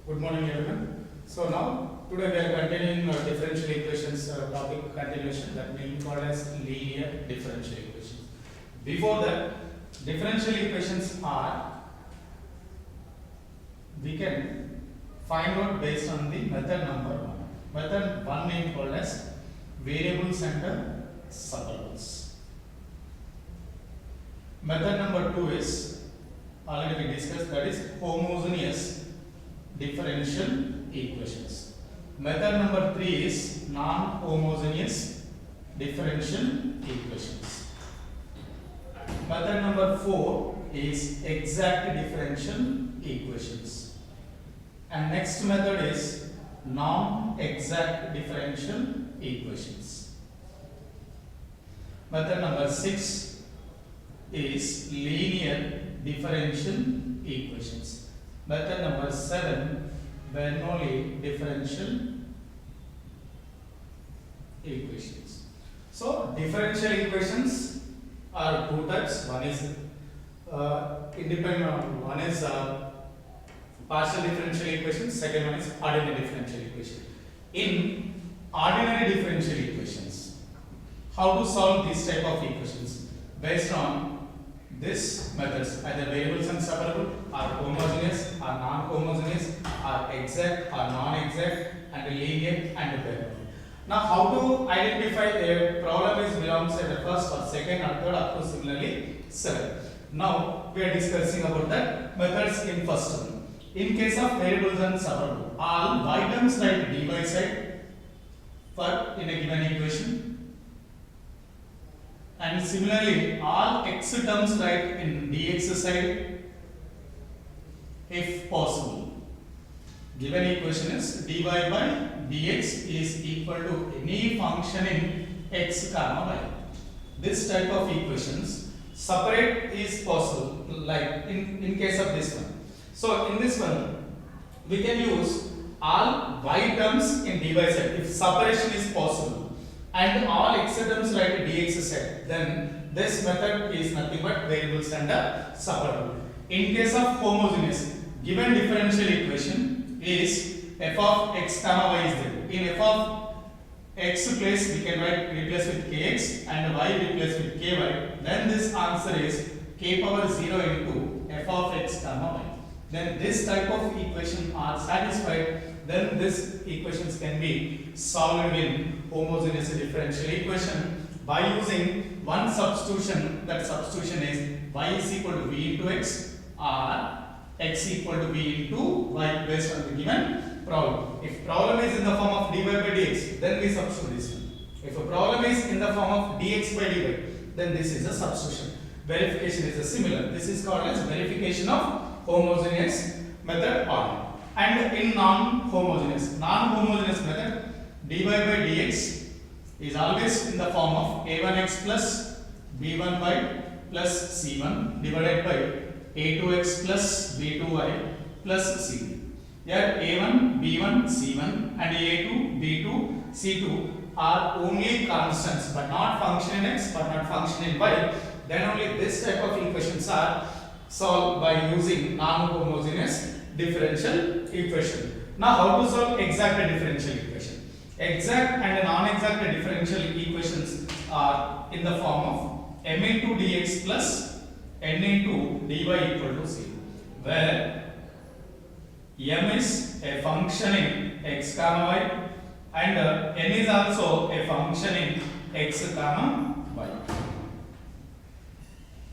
Good morning everyone. So now today we are continuing our differential equations topic continuation that name called as linear differential equations. Before that, differential equations are we can find out based on the method number 1. Method 1 name called as variables and separables. Method number 2 is already we discussed, that is homogeneous differential equations. Method number 3 is non-homogeneous differential equations. Method number 4 is exact differential equations. And next method is non-exact differential equations. Method number 6 is linear differential equations. Method number 7, Bernoulli differential equations. So differential equations are two types. One is independent. One is partial differential equations. Second one is ordinary differential equation. In ordinary differential equations, how to solve this type of equations? Based on this methods, either variables and separable, are homogeneous, are non-homogeneous, are exact or non-exact, and linear and Bernoulli. Now, how to identify a problem is belongs at the first or second or third up to similarly 7. Now, we are discussing about that methods in first one. In case of variables and separable, all y terms write dy side for in a given equation. And similarly, all x terms write in dx side if possible. Given equation is dy by dx is equal to any function in x comma y. This type of equations separate is possible, like in case of this one. So in this one, we can use all y terms in dy side if separation is possible, and all x terms write dx side, then this method is nothing but variables and separable. In case of homogeneous, given differential equation is f of x comma y is there. In f of x place we can write replace with kx and y replace with ky. Then this answer is k power 0 into f of x comma y. Then this type of equation are satisfied. Then this equations can be solved in homogeneous differential equation by using one substitution. That substitution is y is equal to v into x or x equal to v into y based on the given problem. If problem is in the form of dy by dx, then we substitute this one. If a problem is in the form of dx by dy, then this is a substitution. Verification is a similar. This is called as verification of homogeneous method or. And in non-homogeneous method, dy by dx is always in the form of a1x plus b1y plus c1 divided by a2x plus b2y plus c2. Here a1, b1, c1 and a2, b2, c2 are only constants but not function in x but not function in y. Then only this type of equations are solved by using non-homogeneous differential equation. Now, how to solve exact differential equation? Exact and non-exact differential equations are in the form of m into dx plus n into dy equal to 0, where m is a function in x comma y and n is also a function in x comma y.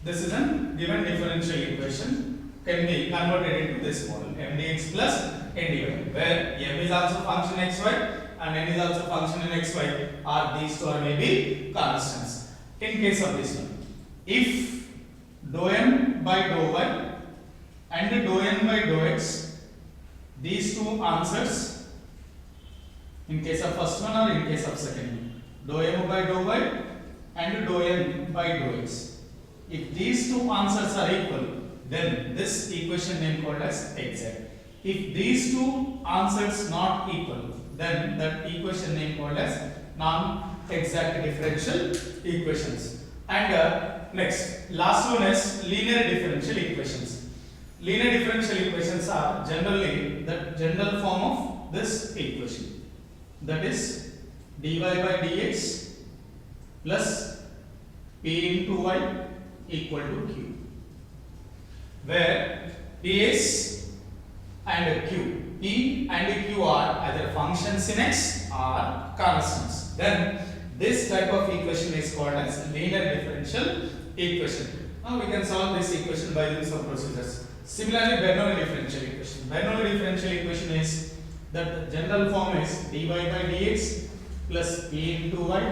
This is a given differential equation can be converted into this model m dx plus n dy, where m is also function xy and n is also function in xy, or these two are maybe constants. In case of this one, if dou m by dou y and dou n by dou x, these two answers, in case of first one or in case of second one, dou m by dou y and dou n by dou x, if these two answers are equal, then this equation name called as exact. If these two answers not equal, then that equation name called as non-exact differential equations. And next, last one is linear differential equations. linear differential equations are generally the general form of this equation, that is dy by dx plus p into y equal to q, where ps and q, p and q are either functions in x or constants. Then this type of equation is called as linear differential equation. Now we can solve this equation by using some procedures. Similarly, Bernoulli differential equation. Bernoulli differential equation is that the general form is dy by dx plus p into y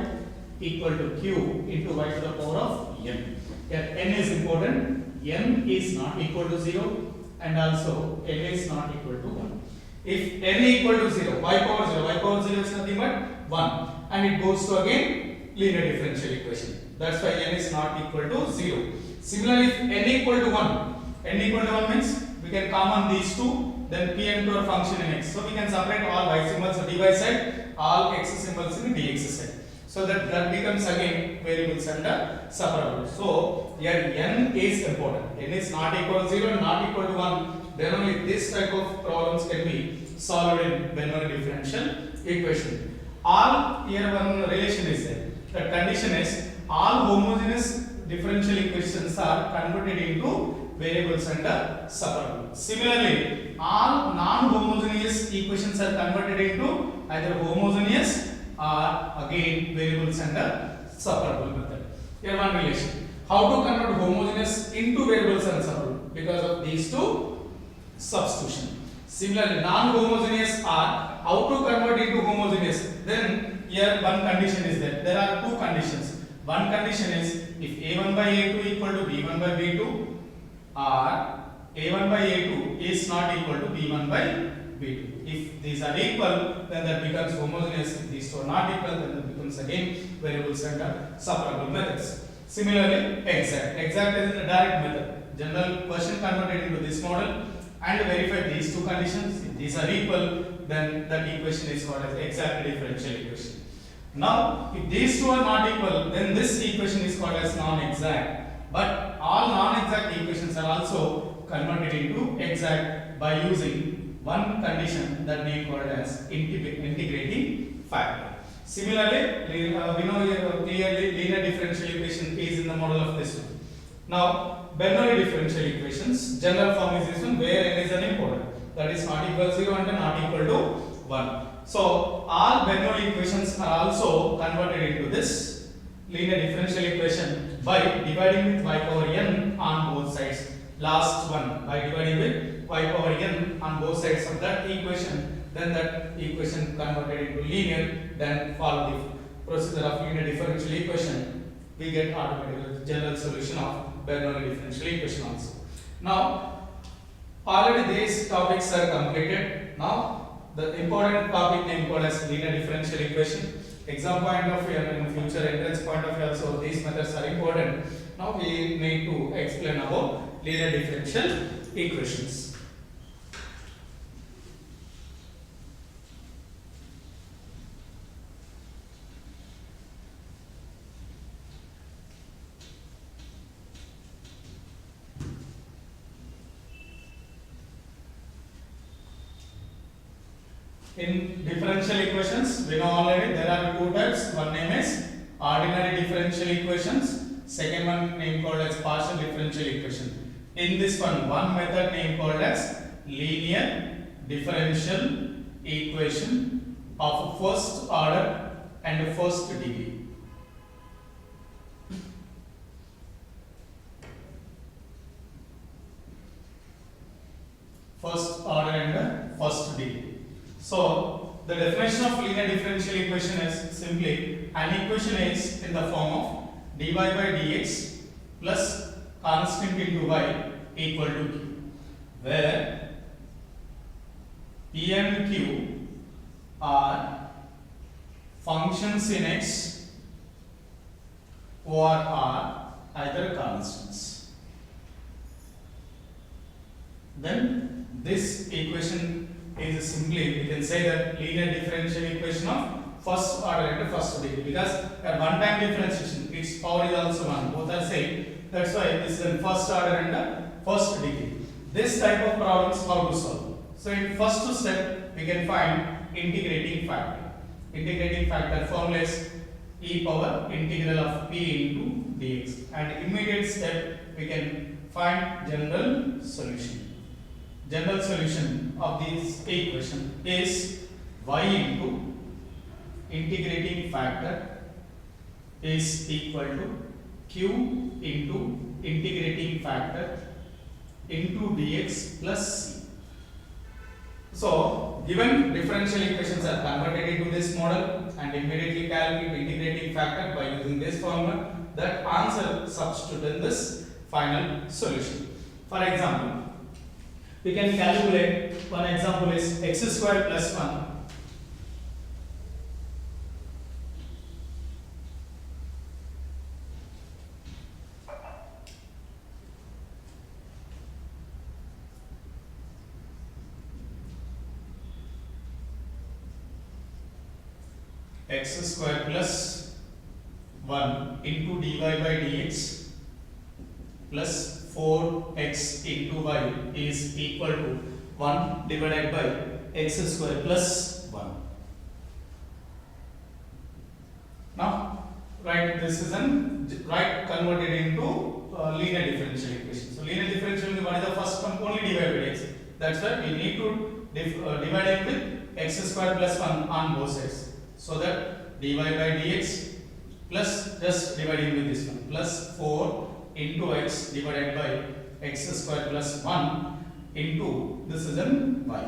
equal to q into y to the power of n. Here n is important. N is not equal to 0 and also n is not equal to 1. If n equal to 0, y power 0 is nothing but 1, and it goes to again linear differential equation. That's why n is not equal to 0. Similarly, if n equal to 1 means we can common these two, then p and q are function in x. So we can separate all y symbols on dy side, all x symbols in dx side. So that becomes again variables under separable. So here n is important. N is not equal to 0 and not equal to 1. Then only this type of problems can be solved in Bernoulli differential equation. All here one relation is there. The condition is all homogeneous differential equations are converted into variables under separable. Similarly, all non-homogeneous equations are converted into either homogeneous or again variables under separable method. Here one relation. How to convert homogeneous into variables under separable? Because of these two substitution. Similarly, non-homogeneous are how to convert into homogeneous. Then here one condition is there. There are two conditions. One condition is if a1 by a2 equal to b1 by b2, or a1 by a2 is not equal to b1 by b2. If these are equal, then that becomes homogeneous. If these two are not equal, then that becomes again variables under separable methods. Similarly, exact. Exact is a direct method. General question converted into this model and verify these two conditions. If these are equal, then that equation is called as exact differential equation. Now, if these two are not equal, then this equation is called as non-exact. But all non-exact equations are also converted into exact by using one condition that we called as integrating factor. Similarly, we know here clearly linear differential equation is in the model of this one. Now, Bernoulli differential equations, general form is this one where n is unimportant. That is not equal to 0 and not equal to 1. So, all Bernoulli equations are also converted into this linear differential equation by dividing with y power n on both sides. Last one, by dividing with y power n on both sides of that equation, then that equation converted into linear, then follow the procedure of linear differential equation, we get automatically general solution of Bernoulli differential equation also. Now, already these topics are completed. Now, the important topic name called as linear differential equation. Exam point of view and future entrance point of view also these methods are important. Now we need to explain about linear differential equations. In differential equations, we know already there are two types. One name is ordinary differential equations. Second one name called as partial differential equation. In this one method name called as linear differential equation of first order and first degree. First order and first degree. So, the definition of linear differential equation is simply an equation is in the form of dy by dx plus constant into y equal to q, where p and q are functions in x or are either constants. Then this equation is simply, we can say that linear differential equation of first order and first degree, because at one time differentiation its power is also 1, both are same. That's why this is in first order and first degree. this type of problems how to solve. So in first step we can find integrating factor. Integrating factor formula is e power integral of p into dx, and immediate step we can find general solution. General solution of this equation is y into integrating factor is equal to q into integrating factor into dx plus c. So given differential equations are converted into this model and immediately calculate integrating factor by using this formula, that answer substitute in this final solution. For example, we can calculate, one example is x square plus 1 x square plus 1 into dy by dx plus 4x into y is equal to 1 divided by x square plus 1. Now write this is converted into linear differential equation. So linear differential, what is the first one? Only dy by dx. That's why we need to divide it with x square plus 1 on both sides. So that dy by dx plus, just dividing with this one, plus 4 into x divided by x square plus 1 into, this is in y.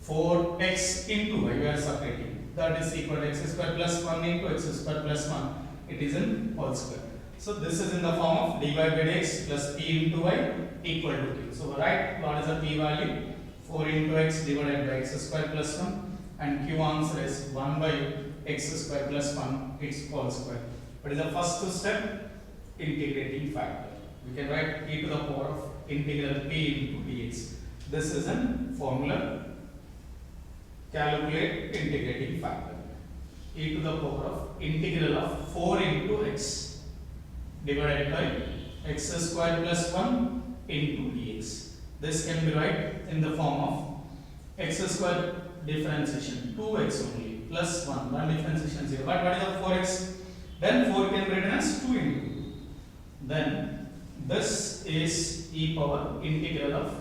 4x into y, we are separating. That is equal to x square plus 1 into x square plus 1. It is in whole square. So this is in the form of dy by dx plus p into y equal to q. So write what is the p value? 4 into x divided by x square plus 1. And q answer is 1 by x square plus 1, its whole square. What is the first step? Integrating factor. We can write e to the power of integral p into dx. This is a formula. Calculate integrating factor. E to the power of integral of 4 into x divided by x square plus 1 into dx. This can be write in the form of x square differentiation 2x only plus 1 differentiation 0. But what is the 4x? Then 4 can be written as 2 into 2. Then this is e power integral of,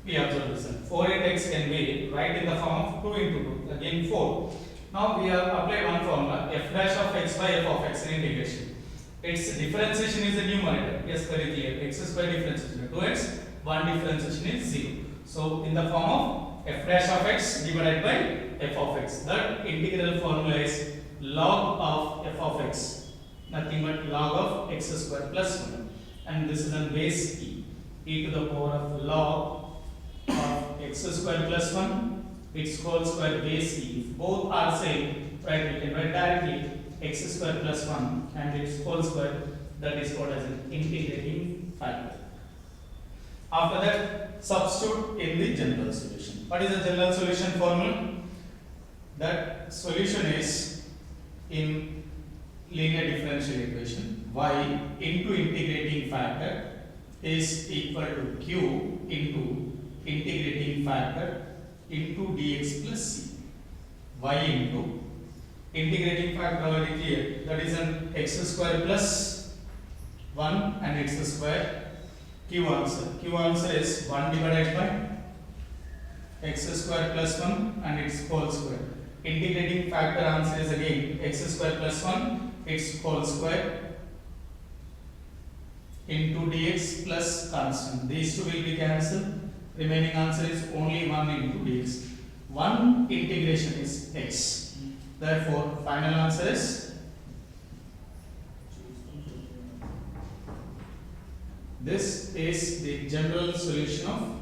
we observe this one. 4 into x can be write in the form of 2 into 2, again 4. Now we have applied one formula, f dash of x by f of x in integration. Its differentiation is the numerator. Yes, very clear. X square differentiation 2x, 1 differentiation is 0. So in the form of f dash of x divided by f of x. That integral formula is log of f of x, nothing but log of x square plus 1, and this is a base e to the power of log of x square plus 1, its whole square base e. If both are same, right, we can write directly x square plus 1 and its whole square, that is called as an integrating factor. After that, substitute in the general solution. What is the general solution formula? That solution is in linear differential equation, y into integrating factor is equal to q into integrating factor into dx plus c. Y into integrating factor already clear, that is an x square plus 1 and x square. Q answer is 1 divided by x square plus 1 and its whole square. Integrating factor answer is again x square plus 1, its whole square into dx plus constant. These two will be cancelled. Remaining answer is only 1 into dx. 1 integration is x. Therefore, final answer is this is the general solution of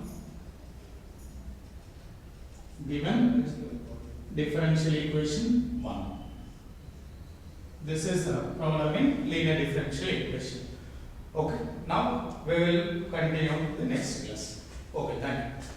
given differential equation 1. This is the problem in linear differential equation. Okay, now we will continue the next class. Okay, thank you.